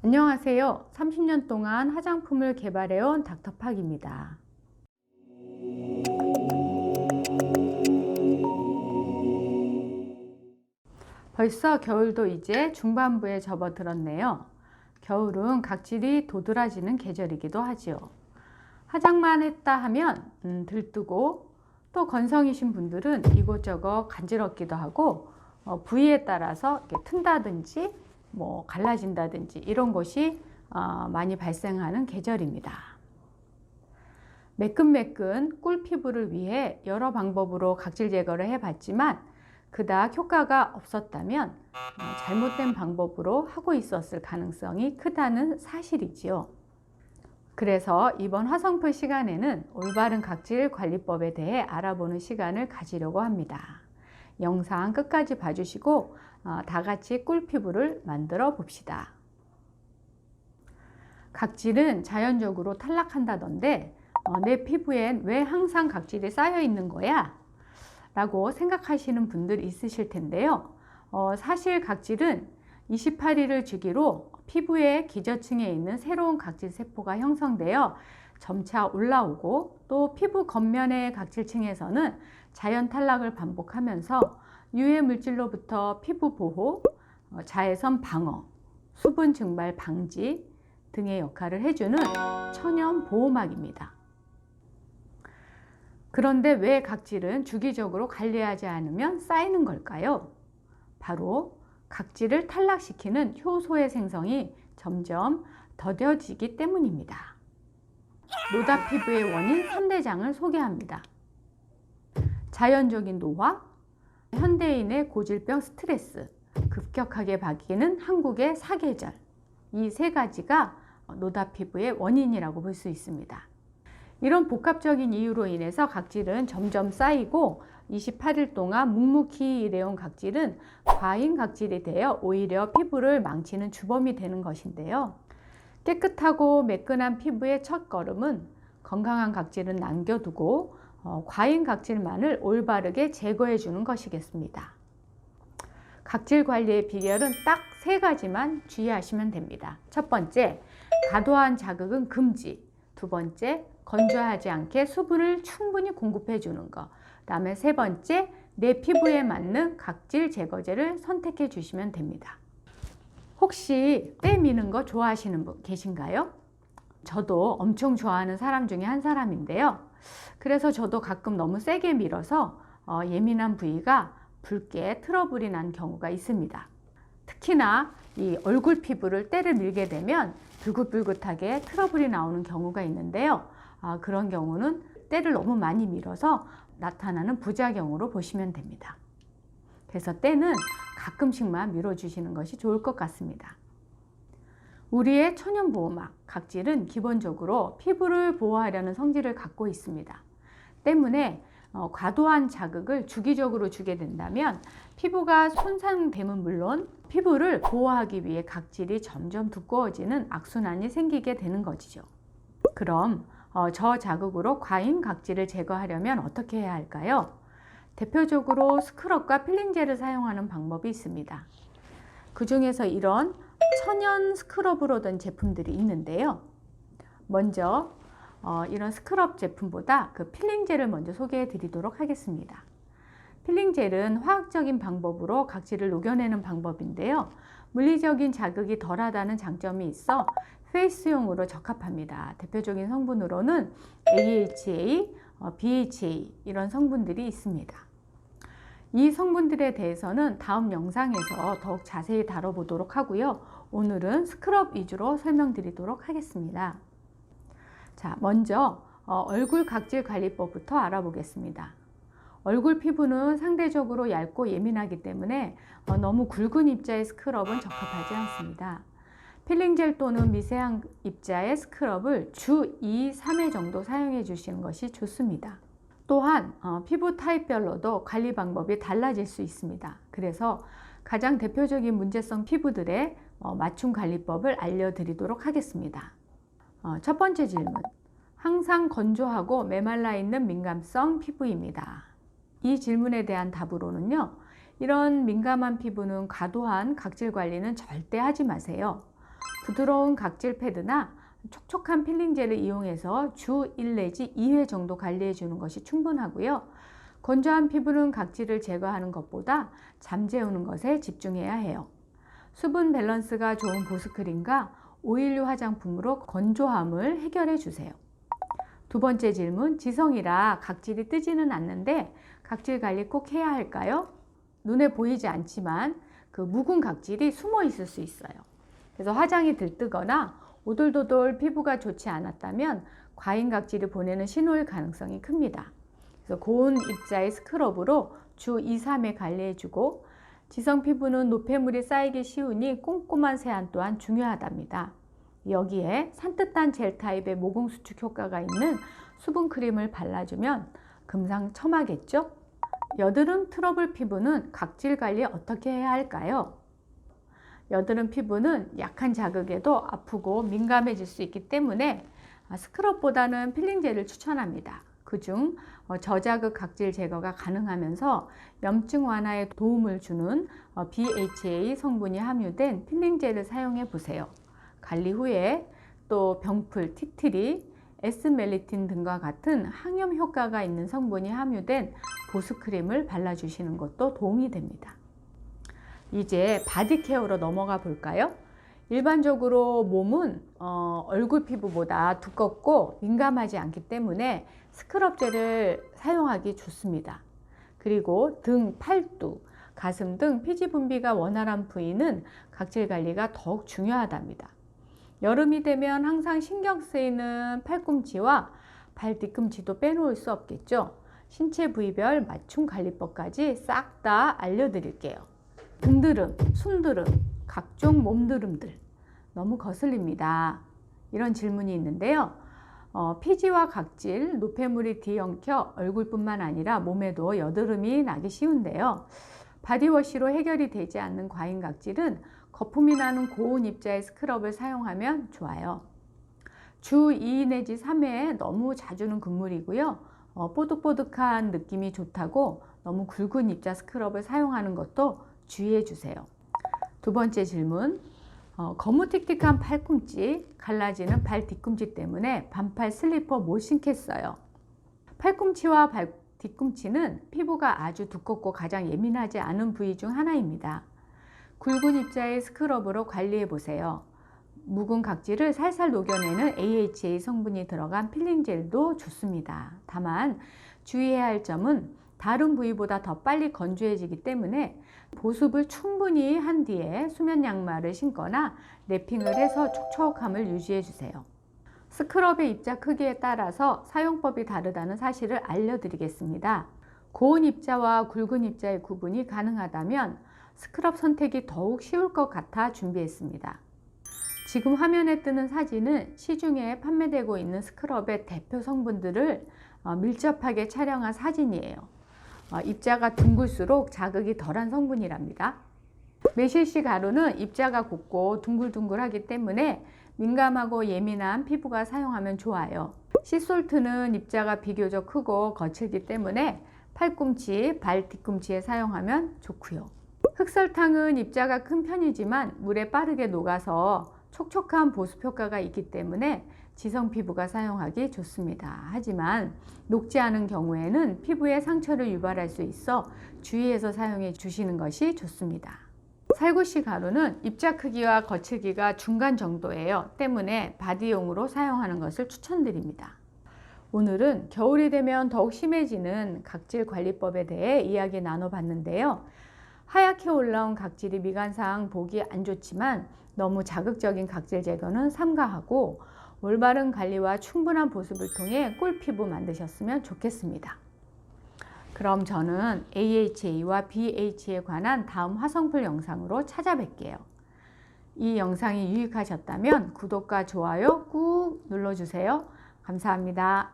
안녕하세요. 30년 동안 화장품을 개발해온 닥터팍입니다. 벌써 겨울도 이제 중반부에 접어들었네요. 겨울은 각질이 도드라지는 계절이기도 하지요. 화장만 했다 하면 들뜨고, 또 건성이신 분들은 이곳저곳 간지럽기도 하고 부위에 따라서 이렇게 튼다든지 갈라진다든지 이런 것이 많이 발생하는 계절입니다. 매끈매끈 꿀 피부를 위해 여러 방법으로 각질 제거를 해봤지만 그닥 효과가 없었다면 잘못된 방법으로 하고 있었을 가능성이 크다는 사실이지요. 그래서 이번 화성풀 시간에는 올바른 각질 관리법에 대해 알아보는 시간을 가지려고 합니다. 영상 끝까지 봐주시고 다 같이 꿀 피부를 만들어 봅시다. 각질은 자연적으로 탈락한다던데 내 피부엔 왜 항상 각질이 쌓여 있는 거야? 라고 생각하시는 분들 있으실 텐데요. 사실 각질은 28일을 주기로 피부의 기저층에 있는 새로운 각질 세포가 형성되어 점차 올라오고, 또 피부 겉면의 각질층에서는 자연 탈락을 반복하면서 유해 물질로부터 피부 보호, 자외선 방어, 수분 증발 방지 등의 역할을 해주는 천연 보호막입니다. 그런데 왜 각질은 주기적으로 관리하지 않으면 쌓이는 걸까요? 바로 각질을 탈락시키는 효소의 생성이 점점 더뎌지기 때문입니다. 노다 피부의 원인 3대장을 소개합니다. 자연적인 노화, 현대인의 고질병 스트레스, 급격하게 바뀌는 한국의 사계절, 이 세 가지가 노다 피부의 원인이라고 볼 수 있습니다. 이런 복합적인 이유로 인해서 각질은 점점 쌓이고 28일 동안 묵묵히 일해온 각질은 과잉 각질이 되어 오히려 피부를 망치는 주범이 되는 것인데요. 깨끗하고 매끈한 피부의 첫 걸음은 건강한 각질은 남겨두고 과잉 각질만을 올바르게 제거해 주는 것이겠습니다. 각질 관리의 비결은 딱 세 가지만 주의하시면 됩니다. 첫 번째, 과도한 자극은 금지. 두 번째, 건조하지 않게 수분을 충분히 공급해 주는 것. 그다음에 세 번째, 내 피부에 맞는 각질 제거제를 선택해 주시면 됩니다. 혹시 때 미는 거 좋아하시는 분 계신가요? 저도 엄청 좋아하는 사람 중에 한 사람인데요. 그래서 저도 가끔 너무 세게 밀어서 예민한 부위가 붉게 트러블이 난 경우가 있습니다. 특히나 이 얼굴 피부를 때를 밀게 되면 불긋불긋하게 트러블이 나오는 경우가 있는데요. 그런 경우는 때를 너무 많이 밀어서 나타나는 부작용으로 보시면 됩니다. 그래서 때는 가끔씩만 밀어주시는 것이 좋을 것 같습니다. 우리의 천연보호막, 각질은 기본적으로 피부를 보호하려는 성질을 갖고 있습니다. 때문에 과도한 자극을 주기적으로 주게 된다면 피부가 손상됨은 물론 피부를 보호하기 위해 각질이 점점 두꺼워지는 악순환이 생기게 되는 것이죠. 그럼 저자극으로 과잉 각질을 제거하려면 어떻게 해야 할까요? 대표적으로 스크럽과 필링젤을 사용하는 방법이 있습니다. 그 중에서 이런 천연 스크럽으로 된 제품들이 있는데요. 먼저 이런 스크럽 제품보다 그 필링젤을 먼저 소개해 드리도록 하겠습니다. 필링젤은 화학적인 방법으로 각질을 녹여내는 방법인데요. 물리적인 자극이 덜하다는 장점이 있어 페이스용으로 적합합니다. 대표적인 성분으로는 AHA, BHA 이런 성분들이 있습니다. 이 성분들에 대해서는 다음 영상에서 더욱 자세히 다뤄보도록 하고요. 오늘은 스크럽 위주로 설명드리도록 하겠습니다. 자, 먼저 얼굴 각질 관리법부터 알아보겠습니다. 얼굴 피부는 상대적으로 얇고 예민하기 때문에 너무 굵은 입자의 스크럽은 적합하지 않습니다. 필링젤 또는 미세한 입자의 스크럽을 주 2, 3회 정도 사용해 주시는 것이 좋습니다. 또한 피부 타입별로도 관리 방법이 달라질 수 있습니다. 그래서 가장 대표적인 문제성 피부들의 맞춤 관리법을 알려드리도록 하겠습니다. 첫 번째 질문, 항상 건조하고 메말라 있는 민감성 피부입니다. 이 질문에 대한 답으로는요, 이런 민감한 피부는 과도한 각질 관리는 절대 하지 마세요. 부드러운 각질 패드나 촉촉한 필링 젤을 이용해서 주 1 내지 2회 정도 관리해 주는 것이 충분하고요. 건조한 피부는 각질을 제거하는 것보다 잠재우는 것에 집중해야 해요. 수분 밸런스가 좋은 보습크림과 오일류 화장품으로 건조함을 해결해 주세요. 두 번째 질문, 지성이라 각질이 뜨지는 않는데 각질 관리 꼭 해야 할까요? 눈에 보이지 않지만 그 묵은 각질이 숨어 있을 수 있어요. 그래서 화장이 들뜨거나 오돌도돌 피부가 좋지 않았다면 과잉 각질이 보내는 신호일 가능성이 큽니다. 그래서 고운 입자의 스크럽으로 주 2, 3회 관리해주고, 지성 피부는 노폐물이 쌓이기 쉬우니 꼼꼼한 세안 또한 중요하답니다. 여기에 산뜻한 젤 타입의 모공 수축 효과가 있는 수분크림을 발라주면 금상첨화겠죠? 여드름 트러블 피부는 각질 관리 어떻게 해야 할까요? 여드름 피부는 약한 자극에도 아프고 민감해질 수 있기 때문에 스크럽보다는 필링젤을 추천합니다. 그중 저자극 각질 제거가 가능하면서 염증 완화에 도움을 주는 BHA 성분이 함유된 필링젤을 사용해 보세요. 관리 후에 또 병풀, 티트리, S멜리틴 등과 같은 항염 효과가 있는 성분이 함유된 보습크림을 발라주시는 것도 도움이 됩니다. 이제 바디 케어로 넘어가 볼까요? 일반적으로 몸은 얼굴 피부보다 두껍고 민감하지 않기 때문에 스크럽 젤을 사용하기 좋습니다. 그리고 등, 팔뚝, 가슴 등 피지 분비가 원활한 부위는 각질 관리가 더욱 중요하답니다. 여름이 되면 항상 신경 쓰이는 팔꿈치와 발 뒤꿈치도 빼놓을 수 없겠죠. 신체 부위별 맞춤 관리법까지 싹 다 알려드릴게요. 등드름, 순드름, 각종 몸드름들 너무 거슬립니다. 이런 질문이 있는데요. 피지와 각질, 노폐물이 뒤엉켜 얼굴뿐만 아니라 몸에도 여드름이 나기 쉬운데요. 바디워시로 해결이 되지 않는 과잉 각질은 거품이 나는 고운 입자의 스크럽을 사용하면 좋아요. 주 2 내지 3회 너무 자주는 금물이고요. 뽀득뽀득한 느낌이 좋다고 너무 굵은 입자 스크럽을 사용하는 것도 주의해 주세요. 두 번째 질문, 거무틱틱한 팔꿈치, 갈라지는 발 뒤꿈치 때문에 반팔 슬리퍼 못 신겠어요. 팔꿈치와 발 뒤꿈치는 피부가 아주 두껍고 가장 예민하지 않은 부위 중 하나입니다. 굵은 입자의 스크럽으로 관리해 보세요. 묵은 각질을 살살 녹여내는 AHA 성분이 들어간 필링 젤도 좋습니다. 다만 주의해야 할 점은 다른 부위보다 더 빨리 건조해지기 때문에 보습을 충분히 한 뒤에 수면 양말을 신거나 랩핑을 해서 촉촉함을 유지해 주세요. 스크럽의 입자 크기에 따라서 사용법이 다르다는 사실을 알려드리겠습니다. 고운 입자와 굵은 입자의 구분이 가능하다면 스크럽 선택이 더욱 쉬울 것 같아 준비했습니다. 지금 화면에 뜨는 사진은 시중에 판매되고 있는 스크럽의 대표 성분들을 밀접하게 촬영한 사진이에요. 입자가 둥글수록 자극이 덜한 성분이랍니다. 메실시 가루는 입자가 곱고 둥글둥글하기 때문에 민감하고 예민한 피부가 사용하면 좋아요. 시솔트는 입자가 비교적 크고 거칠기 때문에 팔꿈치, 발 뒤꿈치에 사용하면 좋고요. 흑설탕은 입자가 큰 편이지만 물에 빠르게 녹아서 촉촉한 보습 효과가 있기 때문에 지성 피부가 사용하기 좋습니다. 하지만 녹지 않은 경우에는 피부에 상처를 유발할 수 있어 주의해서 사용해 주시는 것이 좋습니다. 살구씨 가루는 입자 크기와 거칠기가 중간 정도예요. 때문에 바디용으로 사용하는 것을 추천드립니다. 오늘은 겨울이 되면 더욱 심해지는 각질 관리법에 대해 이야기 나눠봤는데요. 하얗게 올라온 각질이 미간상 보기 안 좋지만 너무 자극적인 각질 제거는 삼가하고 올바른 관리와 충분한 보습을 통해 꿀피부 만드셨으면 좋겠습니다. 그럼 저는 AHA와 BH에 관한 다음 화성풀 영상으로 찾아뵐게요. 이 영상이 유익하셨다면 구독과 좋아요 꾹 눌러주세요. 감사합니다.